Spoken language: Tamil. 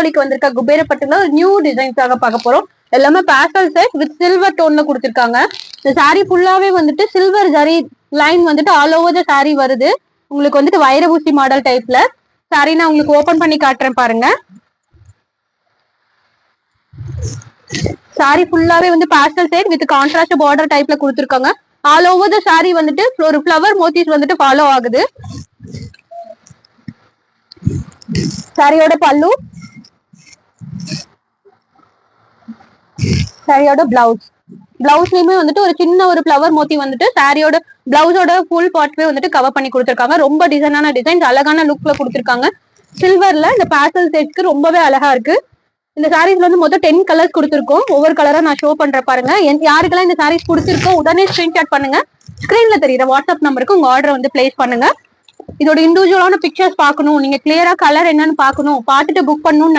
தீபாவளிக்கு வந்திருக்க குபேரப்பட்டுல நியூ டிசைன்ஸாக பார்க்க போறோம். எல்லாமே பேஸ்டல் செட் வித் சில்வர் டோன்ல கொடுத்திருக்காங்க. இந்த சாரீ ஃபுல்லாவே வந்துட்டு சில்வர் ஜரி லைன் வந்துட்டு ஆல் ஓவர் த சாரீ வருது. உங்களுக்கு வந்துட்டு வைரபூசி மாடல் டைப்ல சாரீ நான் உங்களுக்கு ஓபன் பண்ணி காட்டுறேன் பாருங்க. சாரி ஃபுல்லாவே வந்து pastel set with contrast border டைப்ல கொடுத்திருக்காங்க. ஆல் ஓவர் த சாரி வந்துட்டு ஒரு ஃப்ளவர் மோட்டிவ்ஸ் வந்துட்டு ஃபாலோ ஆகுது. சாரியோட பல்லு, சாரியோட பிளவுஸ்லயுமே வந்துட்டு ஒரு சின்ன ஒரு ஃப்ளவர் மோட்டிவ் வந்துட்டு சாரியோட பிளவுஸோட ஃபுல் பார்ட்வே வந்துட்டு கவர் பண்ணி கொடுத்திருக்காங்க. ரொம்ப டிசைனான டிசைன்ஸ், அழகான லுக்ல கொடுத்திருக்காங்க. சில்வர்ல இந்த பாஸ்டல் செட்க்கு ரொம்பவே அழகா இருக்கு. இந்த சாரீஸ்ல வந்து மொத்தம் 10 கலர்ஸ் கொடுத்துருக்கோம். ஒவ்வொரு கலரா நான் ஷோ பண்றேன் பாருங்க. யாருக்கெல்லாம் இந்த சாரீஸ் பிடிச்சிருக்கோ உடனே ஸ்கிரீன்ஷாட் பண்ணுங்க. ஸ்கிரீன்ல தெரியுற வாட்ஸ்அப் நம்பருக்கு உங்க ஆர்டர் வந்து பிளேஸ் பண்ணுங்க. இதோட இண்டிவிஜுவலான பிக்சர்ஸ் பார்க்கணும், நீங்க கிளியரா கலர் என்னன்னு பார்க்கணும், பார்த்துட்டு புக் பண்ணணும்